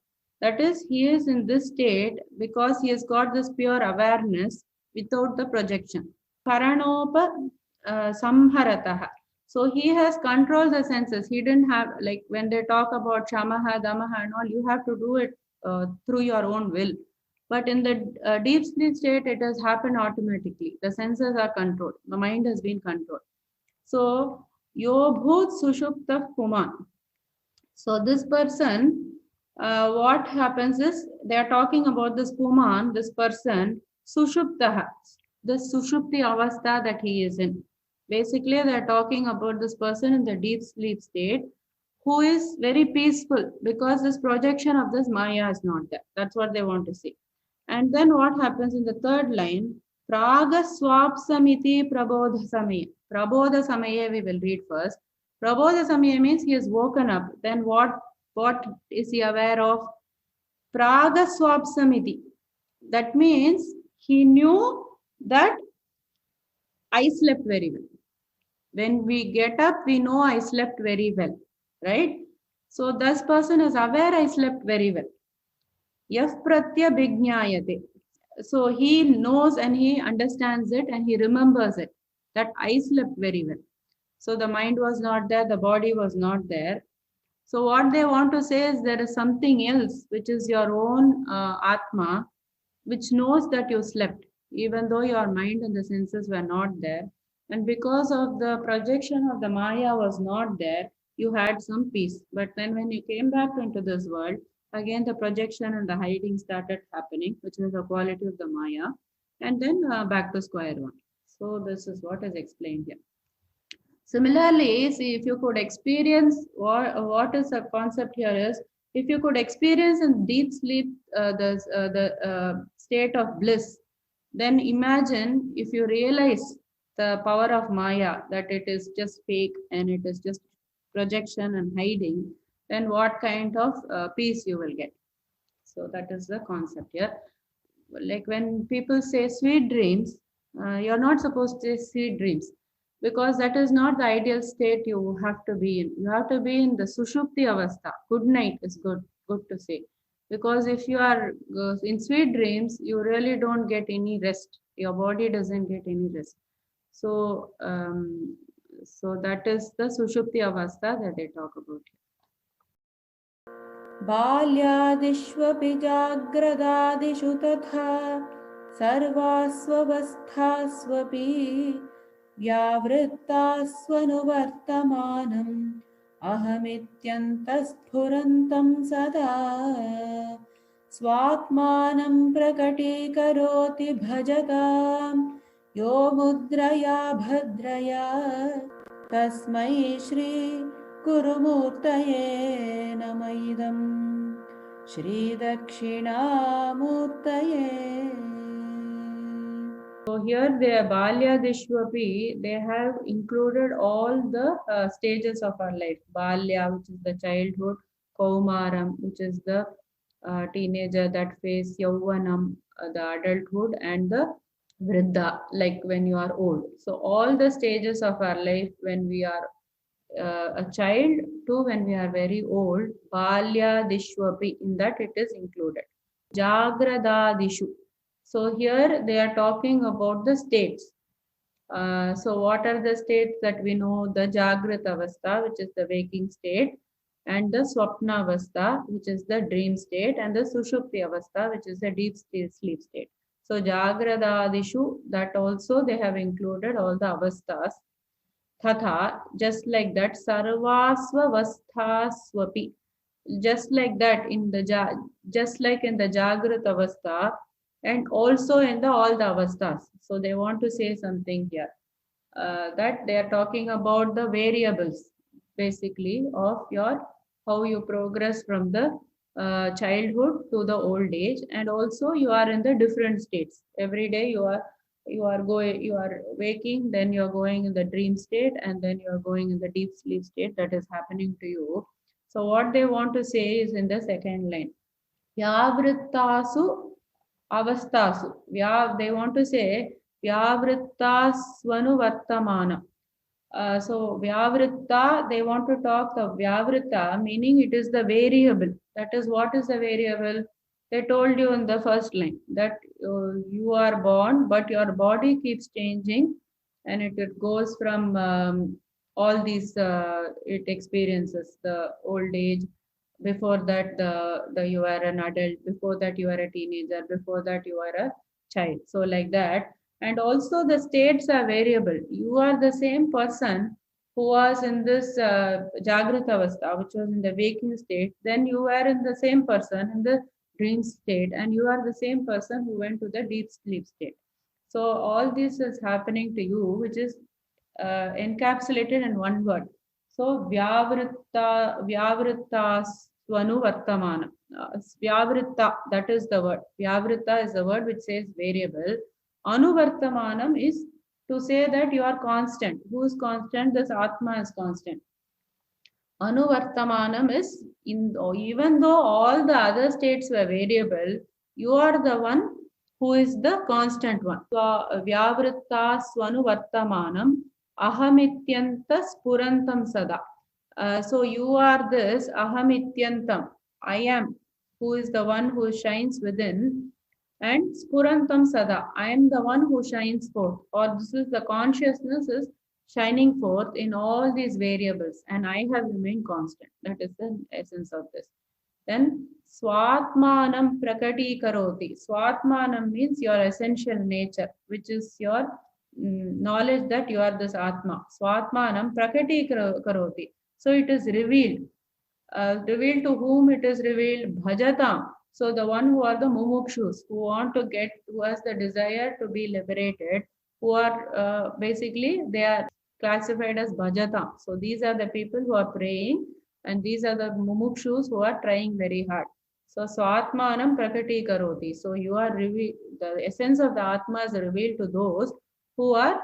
Speaker 1: That is, he is in this state because he has got this pure awareness without the projection. Karanopa Samharataha. So he has controlled the senses. He didn't have, like when they talk about Shamaha, Damaha and all, you have to do it through your own will. But in the deep sleep state, it has happened automatically. The senses are controlled. The mind has been controlled. So, Yo Bhut Sushupta Puman. So, this person, what happens is, they are talking about this Puman, this person, Sushuptaha, the Sushupti Avastha that he is in. Basically, they are talking about this person in the deep sleep state who is very peaceful because this projection of this Maya is not there. That's what they want to say. And then what happens in the third line? Praga swapsamiti prabodha samaya. Prabodha samaya we will read first. Prabodha samaya means he is woken up. Then what is he aware of? Praga swapsamiti. That means he knew that I slept very well. When we get up, we know I slept very well, right? So this person is aware I slept very well. Yaf pratya bhijnayate. So he knows and he understands it and he remembers it, that I slept very well. So the mind was not there, the body was not there. So what they want to say is there is something else, which is your own Atma, which knows that you slept, even though your mind and the senses were not there. And because of the projection of the Maya was not there, you had some peace. But then when you came back into this world, again the projection and the hiding started happening, which is the quality of the Maya. And then back to square one. So this is what is explained here. Similarly, see, if you could experience what is the concept here is, if you could experience in deep sleep the state of bliss, then imagine if you realize the power of Maya, that it is just fake and it is just projection and hiding, then what kind of peace you will get. So that is the concept here. Like when people say sweet dreams, you're not supposed to say sweet dreams, because that is not the ideal state you have to be in. You have to be in the Sushupti Avastha. Good night is good to say. Because if you are in sweet dreams, you really don't get any rest. Your body doesn't get any rest. So, so that is the Sushupti Avastha that they talk about.
Speaker 2: बाल्यादिष्वपि जाग्रदादिषु तथा सर्वास्वस्थास्वपि व्यावृत्तास्वनुवर्तमानं अहमित्यन्तस्फुरन्तं सदा स्वात्मानं प्रकटीकरोति भजतां यो मुद्रया भद्रया तस्मै श्री गुरुमूर्तये नमः इदं श्री दक्षिणामूर्तये.
Speaker 1: So here the Balyadishwapi, they have included all the stages of our life. Balya, which is the childhood, Kaumaram, which is the teenager, that phase, Yauvanam, the adulthood, and the Vriddha, like when you are old. So all the stages of our life when we are a child to when we are very old, Balyadishwapi, in that it is included. Jagradadishu. So here they are talking about the states. So what are the states that we know? The Jagrata Avastha, which is the waking state, and the Swapna Avastha, which is the dream state, and the Sushupti Avastha, which is the deep sleep state. So Jagradadishu, that also they have included all the avasthas. Tatha, just like that, Sarvasvavasthaswapi. Just like that in the just like in the Jagrat Avastha, and also in the all the avasthas. So they want to say something here, that they are talking about the variables basically of your how you progress from the childhood to the old age, and also you are in the different states. Every day you are waking, then you are going in the dream state, and then you are going in the deep sleep state that is happening to you. So what they want to say is in the second line, Vyavrittasu avastasu. They want to say Vyavrittasvanu Vartamana. So Vyavritta, they want to talk of Vyavritta, meaning it is the variable. That is, what is the variable? They told you in the first line that you are born, but your body keeps changing, and it goes from all these it experiences the old age. Before that, the you are an adult. Before that, you are a teenager. Before that, you are a child. So like that, and also the states are variable. You are the same person who was in this Jagrata Avastha, which was in the waking state. Then you were in the same person in the dream state, and you are the same person who went to the deep sleep state. So all this is happening to you, which is encapsulated in one word. So Vyavritta Swanu Vartamana. Vyavritta, that is the word. Vyavritta is the word which says variable. Anuvartamanam is to say that you are constant. Who is constant? This Atma is constant. Anuvartamanam is even though all the other states were variable, you are the one who is the constant one. Vyavritta Swanuvartamanam Ahamityanta Spurantam Sada. So you are this Ahamityantam, I am, who is the one who shines within, and Spurantam Sada, I am the one who shines forth, or this is the consciousness is shining forth in all these variables, and I have remained constant. That is the essence of this. Then Swatmanam Prakati Karoti. Swatmanam means your essential nature, which is your knowledge that you are this Atma. Swatmanam Prakati Karoti. So it is revealed. Revealed to whom it is revealed? Bhajatam. So the one who are the mumukshus, who want to get, who has the desire to be liberated, who are basically, they are classified as bhajatam. So these are the people who are praying, and these are the mumukshus who are trying very hard. So Swatmanam Prakati Karoti. So you are revealed, the essence of the Atma is revealed to those who are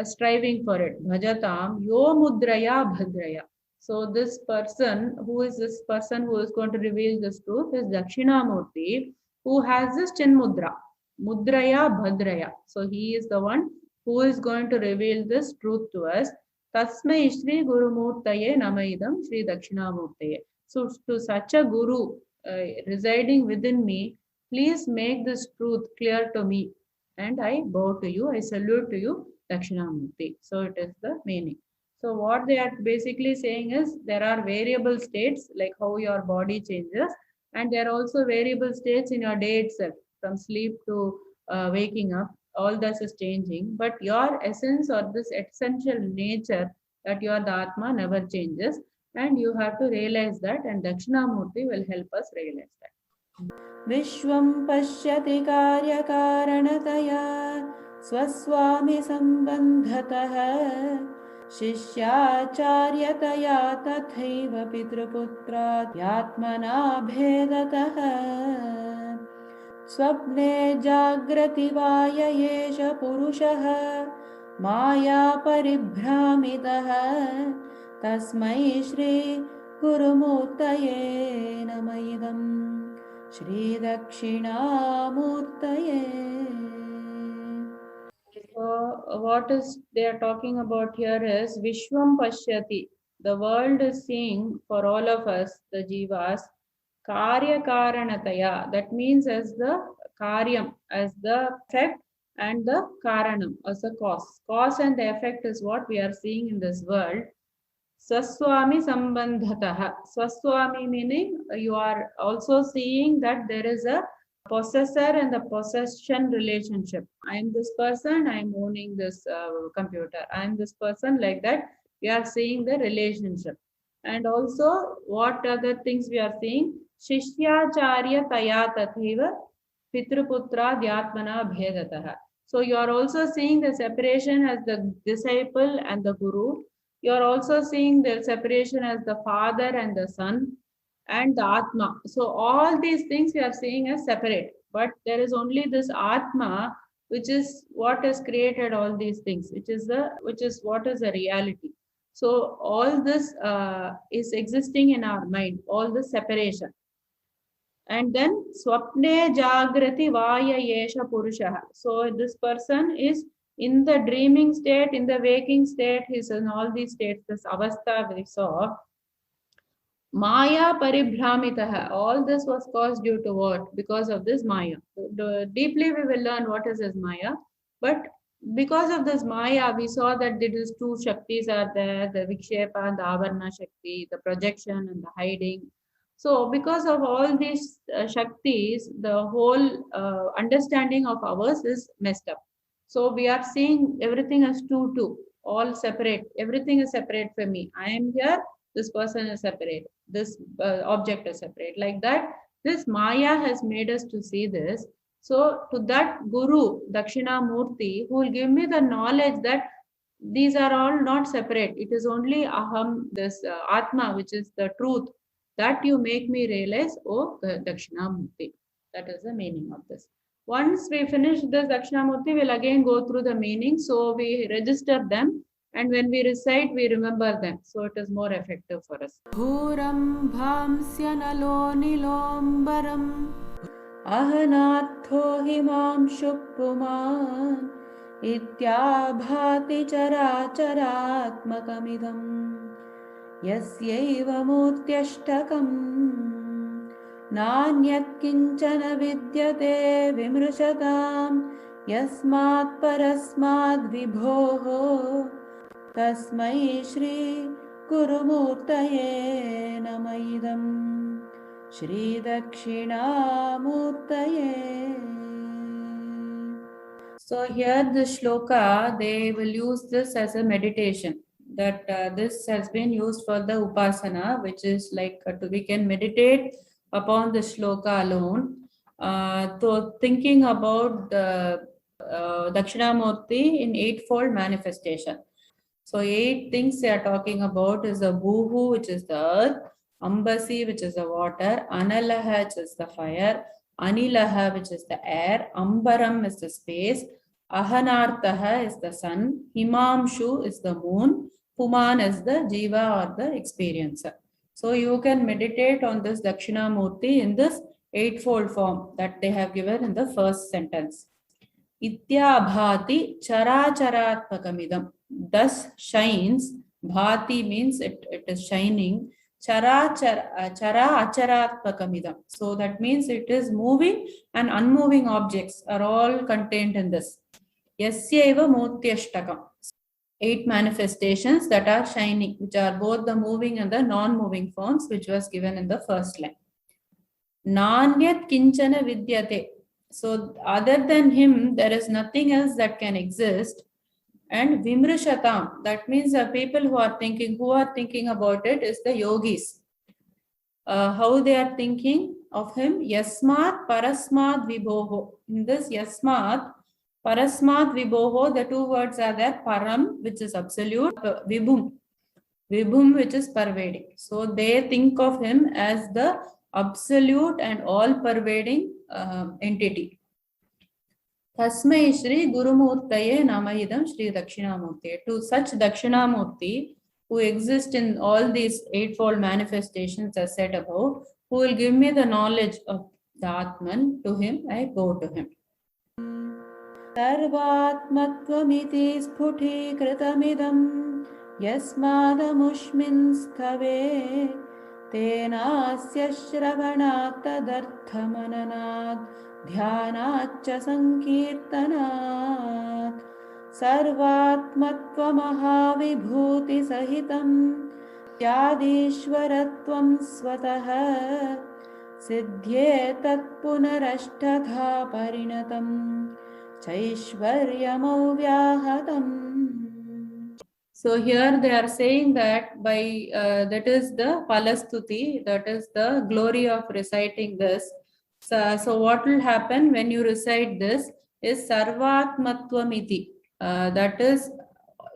Speaker 1: striving for it. Bhajatam Yo Mudraya Bhadraya. So this person, who is this person who is going to reveal this truth, is Dakshinamurti, who has this Chin Mudra, Mudraya Bhadraya. So he is the one who is going to reveal this truth to us. Tasmai Shri Gurumurtaye Namaidam Shri Dakshinamurtaye. So to such a Guru residing within me, please make this truth clear to me. And I bow to you, I salute to you, Dakshinamurti. So it is the meaning. So what they are basically saying is there are variable states like how your body changes, and there are also variable states in your day itself, from sleep to waking up. All this is changing, but your essence or this essential nature that you are the Atma never changes. And you have to realize that, and Dakshinamurti will help us realize that.
Speaker 2: Vishwam pashyati karyakaranataya swaswami sambandhatah शिष्याचार्यतया तथैव पितृपुत्राद्यात्मना भेदतः स्वप्ने जाग्रति वा य एष पुरुषः माया परिभ्रामितः तस्मै श्री गुरुमूर्तये नमः इदं श्री दक्षिणामूर्तये.
Speaker 1: So what is they are talking about here is Vishwam Pashyati. The world is seeing for all of us, the jivas, Karya Karanataya. That means as the Karyam, as the effect, and the Karanam as the cause. Cause and the effect is what we are seeing in this world. Swaswami Sambandhataha. Swaswami meaning you are also seeing that there is a possessor and the possession relationship. I am this person, I am owning this computer. I am this person, like that. We are seeing the relationship. And also, what other things we are seeing? Shishyacharya taya tatheva pitruputra dyatmana bhedataha. So you are also seeing the separation as the disciple and the guru. You are also seeing the separation as the father and the son and the Atma. So all these things we are seeing as separate, but there is only this Atma, which is what has created all these things, which is what is the reality. So all this is existing in our mind, all this separation. And then Swapne Jagrati Vaya Yesha Purushaha. So this person is in the dreaming state, in the waking state, he's in all these states, this avastha we saw. Maya paribhramitaha. All this was caused due to what? Because of this Maya. Deeply we will learn what is this Maya. But because of this Maya, we saw that there is two Shaktis are there, the Vikshepa and the Avarna Shakti, the projection and the hiding. So because of all these Shaktis, the whole understanding of ours is messed up. So we are seeing everything as two, all separate. Everything is separate for me. I am here, this person is separate, this object is separate, like that. This Maya has made us to see this. So to that Guru, Dakshinamurti, who will give me the knowledge that these are all not separate. It is only Aham, this Atma, which is the truth, that you make me realize, oh, Dakshinamurti. That is the meaning of this. Once we finish this Dakshinamurti, we'll again go through the meaning. So we register them. And when we recite, we remember them. So it is more effective for us.
Speaker 2: Bhuram bhamsya nalo nilombaram ahanatho himam shuppuman ityabhati characharatmakamidam yasyaiva murtyashtakam nanyat kinchana vidyate vimruchatam yasmat parasmad vibhoho तस्मै श्री गुरुमूर्तये नमः इदं श्री दक्षिणामूर्तये.
Speaker 1: So here the shloka, they will use this as a meditation. That this has been used for the upasana, which is like we can meditate upon the shloka alone. So thinking about the Dakshinamurti in eightfold manifestation. So 8 things they are talking about is the Bhuhu, which is the earth, Ambasi, which is the water, Analaha, which is the fire, Anilaha, which is the air, Ambaram is the space, Ahanartaha is the sun, Himamshu is the moon, Puman is the Jiva or the experiencer. So you can meditate on this Dakshinamurti in this eightfold form that they have given in the first sentence. Ityabhati characharatmakamidam. Thus shines. Bhati means it is shining. Chara acharatmakamidam. So that means it is moving and unmoving objects are all contained in this. Yasyaiva mutyashtakam. 8 manifestations that are shining, which are both the moving and the non-moving forms, which was given in the first line. Nanyat kinchana vidyate. So other than him, there is nothing else that can exist. And Vimrishatam, that means the people who are thinking about it is the yogis. How they are thinking of him? Yasmat Parasmat Vibhoho. In this Yasmat Parasmat Vibhoho, the two words are there: Param, which is absolute, Vibhum, which is pervading. So they think of him as the absolute and all-pervading entity. Tasmai Shri Gurumurtaye Namayidam Shri Dakshinamurti. To such Dakshinamurti, who exist in all these eightfold manifestations as said above, who will give me the knowledge of the Atman, to him I go to him.
Speaker 2: Sarvatmatvamiti sphutikratamidam yasmadamushmin stave tenasya shravanat tadarthamananat dhyanatcha sankirtanat sarvatmatvamahavibhuti sahitam yadishwaratvam swatah siddhyetat punarashtadha parinatam chaishwaryamavyahatam.
Speaker 1: So here they are saying that by that is the palastuti, that is the glory of reciting this. So what will happen when you recite this is sarvatmatvamiti. That is,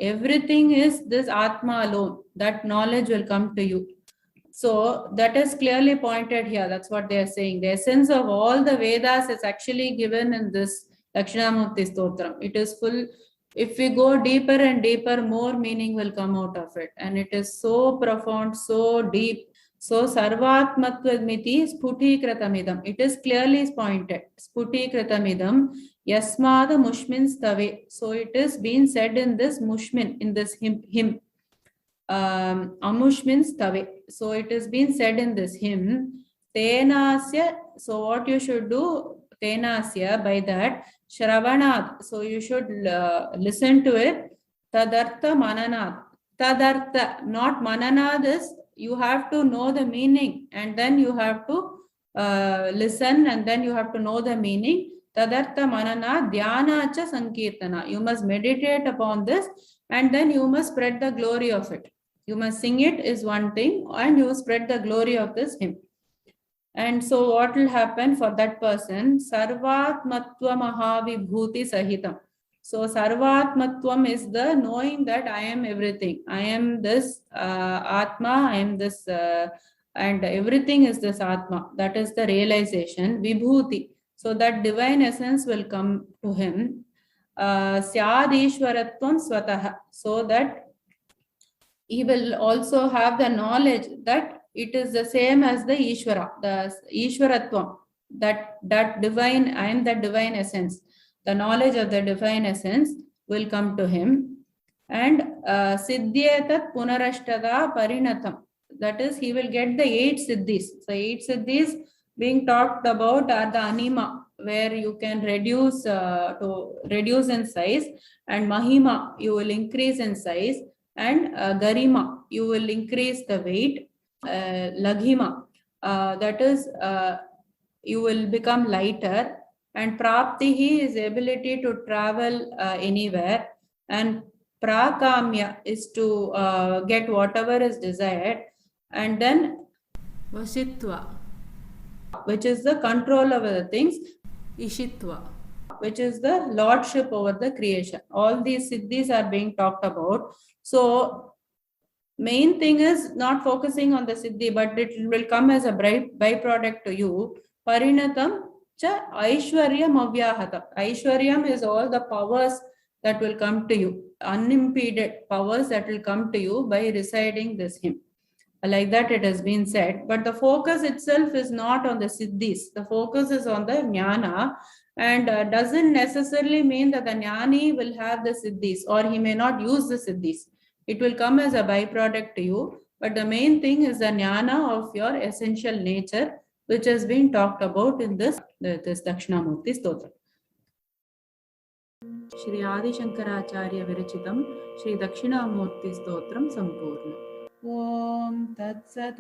Speaker 1: everything is this Atma alone. That knowledge will come to you. So that is clearly pointed here. That's what they are saying. The essence of all the Vedas is actually given in this Dakshinamurti Stotram. It is full. If we go deeper and deeper, more meaning will come out of it. And it is so profound, so deep. So Sarvatmatvamiti Sputikritamidam. It is clearly pointed. Sputikritamidam Yasmada Mushmin Stave. So it is being said in this Mushmin, in this hymn. Amush means tave. So it is being said in this hymn. Tenasya. So what you should do, tenasya, by that, Shravanad. So you should listen to it. Tadartha mananad. Tadartha, not mananad is you have to know the meaning and then you have to listen and then you have to know the meaning. Tadartha manana dhyanacha sankirtana. You must meditate upon this and then you must spread the glory of it. You must sing it is one thing and you spread the glory of this hymn. And so what will happen for that person? Sarvatmatva mahavibhuti sahitam. So Sarvatmatvam is the knowing that I am everything. I am this Atma, I am this and everything is this Atma. That is the realization. Vibhuti. So that divine essence will come to him. Syadishwaratvam swataha. So that he will also have the knowledge that it is the same as the Ishvara, the Ishvaratvam, that divine, I am that divine essence. The knowledge of the divine essence will come to him. And Siddhyetat Punarashtada Parinatam. That is, he will get the 8 siddhis. So 8 siddhis being talked about are the anima, where you can reduce in size, and mahima, you will increase in size, and garima, you will increase the weight, laghima, that is, you will become lighter, and praptihi is ability to travel anywhere, and prakamya is to get whatever is desired, and then vasitva, which is the control over the things, ishitva, which is the lordship over the creation. All these siddhis are being talked about. So main thing is not focusing on the siddhi, but it will come as a byproduct to you. Parinatam cha aishwaryam avyahatam. Aishwaryam is all the powers that will come to you, unimpeded powers that will come to you by reciting this hymn. Like that it has been said, but the focus itself is not on the siddhis. The focus is on the jnana, and doesn't necessarily mean that the jnani will have the siddhis or he may not use the siddhis. It will come as a byproduct to you, but the main thing is the jnana of your essential nature, which has been talked about in this Dakshinamurti Stotram. Shri Adi Shankaracharya Virachitam Shri Dakshinamurti Stotram Sampurna.
Speaker 2: Om Tat Sat.